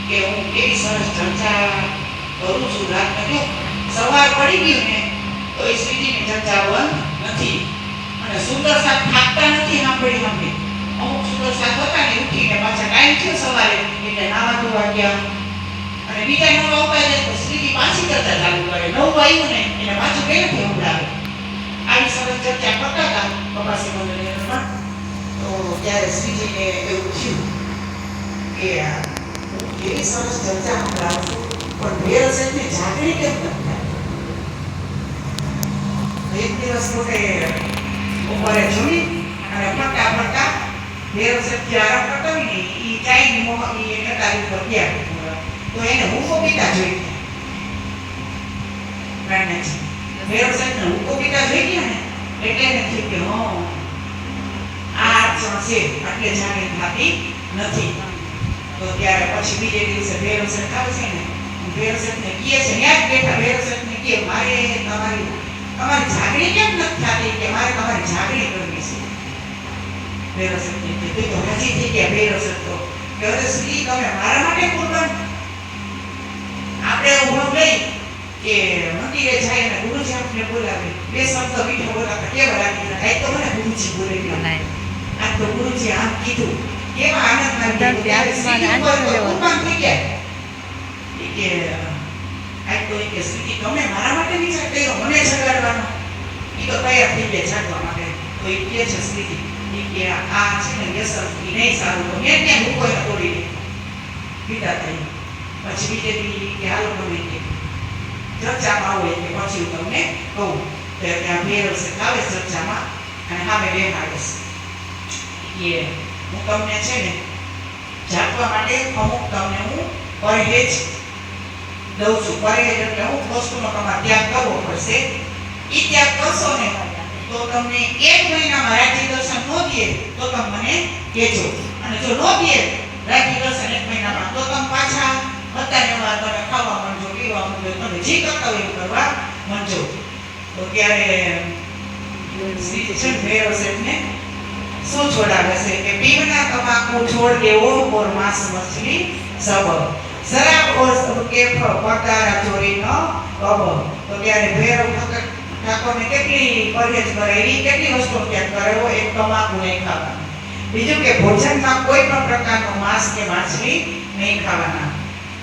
કે હું કેવી સરસ ચર્ચા કરું છું. રાતને જો સવાર પડી ગયું ને તો એ શ્રીજીની ચર્ચા બંધ નથી. અને સુંદર સાથ થાકતા નથી સાંભળી. અમુક સુંદર સાથ હતા ને ઉઠીને પાછા ટાઈમ થયો સવારે એટલે નાવા ધોવા ગયા અને બીજા નવા આવતા જાય તો શ્રીજી પાછી ચર્ચા ચાલુ કરે. નવું આવ્યું ને એને પાછું પહેલેથી સંભળાવે. આવી સરસ ચર્ચા કરતા હતા કપાસી મંદિરમાં. તો ત્યારે શ્રીજીને એવું થયું કે એવી સરસ ચર્ચા સંભળાવું પણ ભેર સાહેબને જાગણી કેમ નથી થતી. એક દિવસ પોતે બપોરે જમી અને ફરતા ભેર સાહેબ જે આરામ કરતા હોય ને એ ચાયની મોહની એ કટારી ઉપર ગયા તો એને હુંકો પીતા જોઈ ગયા. ભેર સાહેબને હુંકો પીતા જોઈ ગયા ને એટલે એને થયું કે આ છે એટલે જાગણી થતી નથી. તો ત્યારે પછી બીજે દિવસે ભેર સાહેબ આવે છે ને ભેર સાહેબને કહે છે ત્યાં જ બેઠા ભેર સાહેબને કહે મારે તમારી જાગણી કેમ નથી થતી કે મારે તમારી જાગણી કરવી છે. ભેર સાહેબને કીધું તો રાજી થઈ ગયા ભેર સાહેબ તો કે અરે શ્રી તમે મારા માટે કુરબાન. આપણે હું ગઈ કે મંદિરે જાય અને ગુરુજી આપણે બોલાવે બે શબ્દ મીઠો બોલાવતા કેવા લાગી જાય તો મને ગુરુજી બોલે ગયા. આ તો ગુરુજી આમ કીધું કેવા આનંદ આવી ત્યારે શ્રી કુરબાન થઈ ગયા. કે આજ તો કે શ્રીજી તમે મારા માટે વિચાર કર્યો મને જગાડવાનો. એ તો તૈયાર થઈ ગયા જાગવા માટે. તો એ કહે છે શ્રીજી કે આ છે ને વ્યસન નહીં સારું તો મેં ત્યાં મૂકો તોડી દે પીતા થઈ. પછી બીજે દી કે હાલો તમે કે ચર્ચામાં આવો એટલે પછી હું તમને કહું. તો ત્યાં ભેરવ છે આવે ચર્ચામાં અને સામે બેહાડે છે કે હું તમને છે ને જાગવા માટે અમુક તમને હું પરહેજ દઉં છું. પરહેજ એટલે અમુક વસ્તુનો તમારે ત્યાગ કરવો પડશે. એ ત્યાગ કરશો ને તો તમને 1 મહિનામાં રાજ્ય દર્શન ન દે તો તમે મને કહેજો. અને જો ન દે રાજ્ય દર્શન 1 મહિનામાં તો તમે પાછા બધાને વાત તમે ખાવા માંડજો પીવા માંડજો તમે જે કરતા હોય એવું કરવા માંડજો. તો ત્યારે શ્રી ભૈરવ સાહેબને શું છોડાવે છે કે પીવના તમાકુ છોડ દેવો ઓર માંસ મછલી સબ શરાબ ઓર કે પગારા ચોરી ન કબ. તો ત્યારે ભૈરવ ઠાકોરને કેટલી પરહેજ કરાવી કેટલી વસ્તુ ત્યાગ કરાવ્યો. એક તમાકુ નહીં ખાવાનું. બીજું કે ભોજનમાં કોઈ પણ પ્રકારનું માંસ કે માછલી નહીં ખાવાના.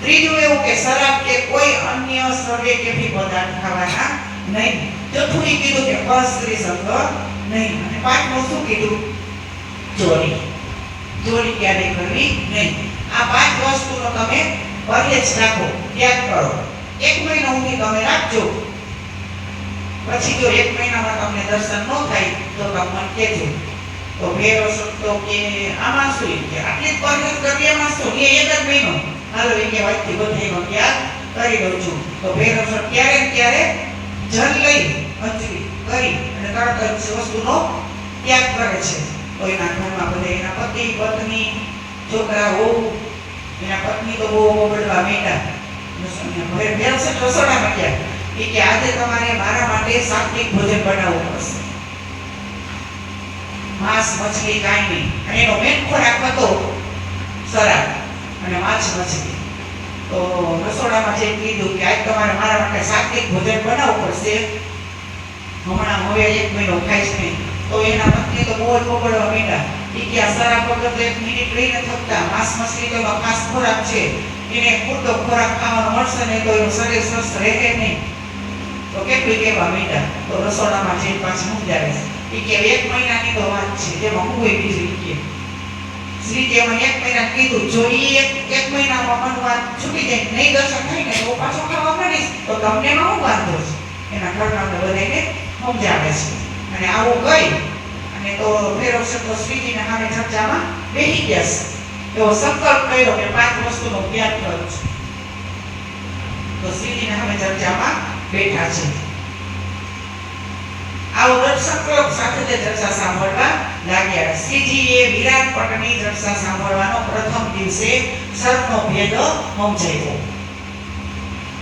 ત્રીજું એવું કે શરાબ કે કોઈ અન્ય સર્વે કે પદાર્થ ખાવાના નહીં. ચોથું એ કીધું કે પરસ્ત્રી સંગ નહીં. અને પાંચમું શું કીધું? ચોરી ક્યારેય કરવી નહીં. આ 5 વસ્તુનો તમે પરહેજ રાખો ત્યાગ કરો. 1 મહિનો સુધી તમે રાખજો. પછી જો 1 મહિનામાં તમને દર્શન ન થાય તો તમે મને કહેજો. તો ભેરવ શકતો કે આમાં શું કે આટલી પરહેજ કરવી એમાં શું એ 1 જ મહિનો હાલો એ કે વાતથી બધાનો ત્યાગ કરી દઉં છું. તો ભેરવ સર ત્યારે જલ લઈ અંજલિ કરી અને તરત જ વસ્તુનો ત્યાગ કરે છે. તો એના ઘરમાં બધા એના પતિ પત્ની છોકરા વહુ એના પત્ની તો બહુ બળવા માંડ્યા. ભેરવ સર રસોડામાં ગયા કે આજે તમારે મારા માટે સાત્વિક ભોજન બનાવવું પડશે. માંસ મછલી કાંઈ નહીં. અને એનો મેન ખોરાક હતો શરાબ અને માછ મછલી. તો રસોડામાં જે કીધું કે આજ તમારે મારા માટે સાત્વિક ભોજન બનાવવું પડશે. હમણાં હવે 1 મહિનો ખાઈશ નહીં. તો એના પત્ની તો બહુ જ બગડવા માંડ્યા. એ કે આ શરાબ વગર તો 1 મિનિટ રહીને થકતા. માંસ મછલી તો એમાં ખાસ ખોરાક છે. એને પૂરતો ખોરાક ખાવાનો મળશે નહીં તો એનું શરીર સ્વસ્થ રહે નહીં. તો કેટલી કહેવા માંડ્યા. તો રસોડામાં જઈને પાછી મૂંઝાવે છે. એ કે 1 મહિનાની તો વાત છે જેમાં હું બીજું કે શ્રીજી એમાં 1 મહિના કીધું. જો એ 1 મહિનામાં મનવા છૂટી જાય નહીં દર્શન થાય ને તો પાછો ખાવા માંડીશ તો તમને એમાં હું વાંધો છે. એના ઘરના બધાને સમજાવે છે. અને આવું કહી અને તો ભૈરવ શબ્દ શ્રીજીના સામે ચર્ચામાં બેસી ગયા છે. એવો સંકલ્પ કર્યો કે 5 વસ્તુનો ત્યાગ કરું છું. તો શ્રીજીના સામે ચર્ચામાં બેઠા છે. આવો દ્રઢ સંકલ્પ સાથે તે ચર્ચા સાંભળવા લાગ્યા. શ્રીજીએ વિરાટ પટની ચર્ચા સાંભળવાનો પ્રથમ દિવસે સર્પનો ભેદ સમજાવ્યો.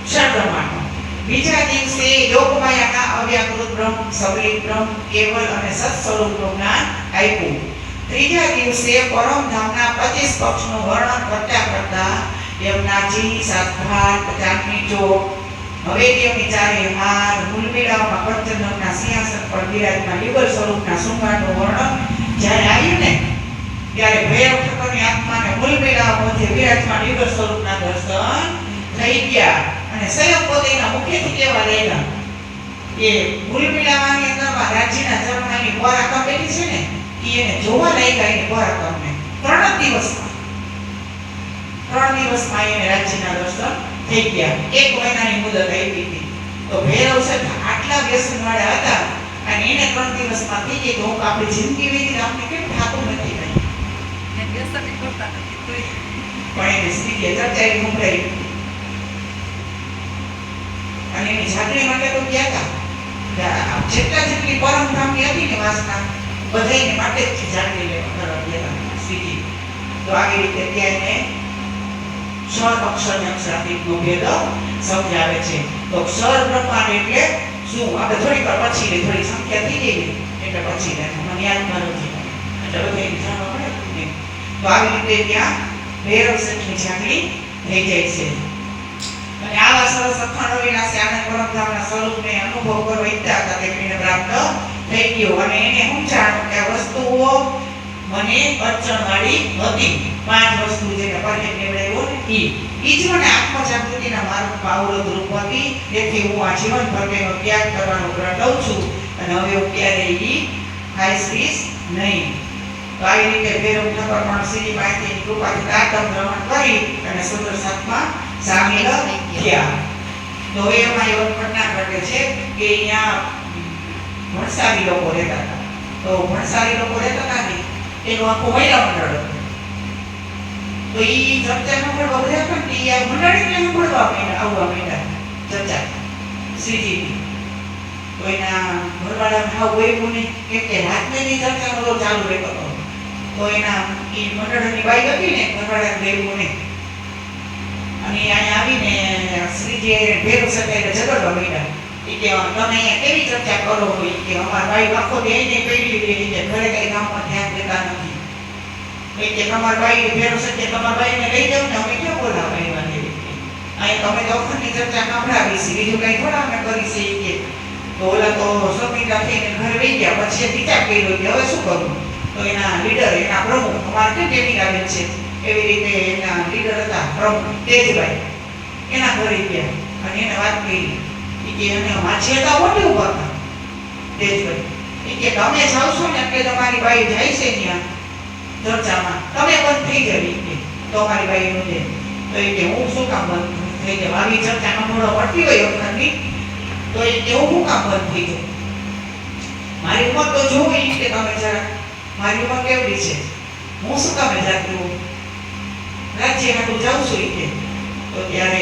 ષડબ્રહ્માંડનો. બીજા દિવસે યોગમાયાના અવ્યાકૃત બ્રહ્મ, સબલિત બ્રહ્મ, કેવલ અને સત સ્વરૂપનું જ્ઞાન આપ્યું. ત્રીજા દિવસે પરમધામના 25 પક્ષનું વર્ણન કરતા કરતા યમુનાજી, સાતભાત, ચાંદની ચોક, હવેલીઓની ચારે હાર, મૂલમેળાઓમાં કંચનના સિંહાસન પર બિરાજમાન યુગલ સ્વરૂપના શૃંગારનું વર્ણન જ્યારે આવ્યું ને ત્યારે ભૈરવ ઠાકોરની આત્માને મૂલમેળાઓ મધ્ય બિરાજમાન યુગલ સ્વરૂપના દર્શન થઈ ગયા અને સ્વયં પોતે એના મુખેથી કહેવા લાગ્યા કે મૂલમેળાની અંદરમાં રાજ્યના જમવાની બોરાકા બેઠી છે ને એને જોવા લાગ્યા એને બોરાકાને 3 દિવસમાં એને રાજ્યના દર્શન થઈ ગયા. 1 મહિનાની મુદત આપી હતી. તો ભૈરવ સાહેબ આટલા વ્યસનવાળા હતા અને એને 3 દિવસમાં થઈ ગઈ. તો હું આપણી જિંદગી વીતી આપણે કેમ થાતું નથી કઈ ને વ્યસન કરતા નથી તોય પણ એને સ્થિતિ ચર્ચાઈ મુંબઈ અને એની જાગરી માટે તો ગયા હતા. જેટલી પરમધામની હતી ને વાસના બધાને માટે જ જાગરી લેવા કરવા ગયા સ્થિતિ. તો આવી રીતે ત્યાં એને ક્ષર અક્ષર અને અક્ષરાતીતનો ભેદ સમજાવે છે. તો ક્ષર બ્રહ્માંડ એટલે શું? આપણે થોડીક વાર પછી થોડી સંખ્યા થઈ ગઈ એટલે પછી મને યાદ ન નથી એટલે બધાને જાણવા મળે ને. તો આવી રીતે ત્યાં ભૈરવ શેઠની જાગરી થઈ જાય છે. અને આવા સરસ અખંડ અવિનાશી આનંદ પરમધામના સ્વરૂપને અનુભવ કરવા ઈચ્છતા હતા તેમને પ્રાપ્ત થઈ ગયો અને એને સમજાણું કે આ વસ્તુઓ મને અડચણવાળી હતી. 5 વસ્તુ જેને પરમેશ્વર નિવડાવ્યો ને ઈ જ મને આત્મજાગૃતિના માર્ગમાં અવરોધરૂપ હતી. તેથી હું આ જીવનભર તેનો ત્યાગ કરવાનો પ્રણ લઉં છું અને હવે હું ક્યારેય ઈ ખાઈશ નહીં. તો આવી રીતે ભૈરવ ઠાકોર પણ શ્રી માતાજીની કૃપાથી તાતમ ગ્રહણ કરી અને સુંદર સાતમાં સામેલ થયા. તો એમાં એવો ઘટના ઘટે છે કે અહીંયા ભણસારી લોકો રહેતા હતા. તો ભણસારી લોકો રહેતા હતા ને એનું આખું મહિલા મંડળ હતું. તો ઈ ચર્ચામાં પણ બધા પણ ઈ મંડળીને સાંભળવા આવવા માંડ્યા ચર્ચા શ્રીજીની. તો એના ઘરવાળાને હાવ વહેવું નહીં કેમ કે રાતની ચર્ચાનો તો ચાલુ રહેતો હતો. તો એના ઈ મંડળની બાઈ હતી ને ઘરવાળાને વહેવું નહીં અને અહીંયા આવીને શ્રીજી ભેરવ સાથે ઝઘડવા માંડ્યા. એ કે તમે અહીંયા કેવી ચર્ચા કરો હોય કે અમારા બાઈ આખો દે એને પેઢી કે ઘરે કઈ કામમાં ધ્યાન દેતા નથી. કે તમારા બાઈ ભેરવ સાથે તમારા બાઈને લઈ જાવ ને અમે ક્યાં બોલાવા આવ્યા ને અહીં તમે તો અખંડની ચર્ચા સંભળાવી છે બીજું કઈ થોડા અમે કરી છે કે તો ઓલા તો સ્વમિતા થઈને ઘરે વહી ગયા. પછી વિચાર કર્યો કે હવે શું કરું. તો એના લીડર એના પ્રમુખ અમારે કેમ ટેમિંગ આવે છે એવી રીતે એના લીડર હતા પ્રમુખ તેજભાઈ એના ઘરે ગયા અને એને વાત કરી કે એને માછી હતા મોટી ઉભા હતા તેજભાઈ કે તમે જાઓ છો ને એટલે તમારી બાઈ જાય છે ત્યાં ચર્ચામાં તમે બંધ થઈ જવી કે તો અમારી બાઈનું છે. તો એ કે હું શું કામ બંધ થઈ જાઉં? આવી ચર્ચામાં થોડો પડતી હોય વખતની તો એ કે હું શું કામ બંધ થઈ જાઉં? મારી ઉંમર તો જોવી કે તમે જરા મારી ઉંમર કેવડી છે હું શું કામે જાતી હોઉં રાજ્યમાં તું જાઉં છું કે. તો ત્યારે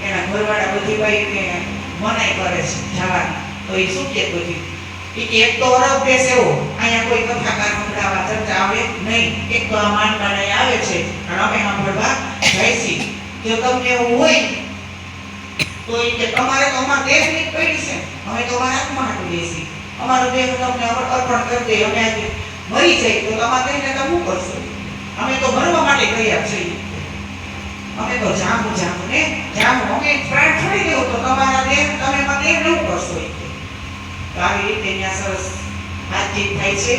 એના ઘરવાળા બધી બાઈને મનાઈ કરે છે જવાની. તો એ શું કે બધી એક તો અરબ દેશ એવો અહીંયા કોઈ કથાકાર સંભળાવા ચર્ચા આવે નહીં. એક તો આ માંડવાને આવે છે અને અમે સાંભળવા જાય છે. જો તમને એવું હોય તો એ કે તમારે તો અમારા દેશની જ પડી છે અમે તો અમારા હાથમાં હાટું દેશી અમારો દેહ તમને અર્પણ કરી દે અમે આજે મરી જાય તો તમારે કહીને તમે શું કરશો? અમે તો મરવા માટે તૈયાર છીએ. અમે તો જામું ને જામું અમે પ્રાણ છોડી દેવું તો તમારા દેહ તમે મને એવું કરશો. આવી રીતે ત્યાં સરસ વાતચીત થાય છે.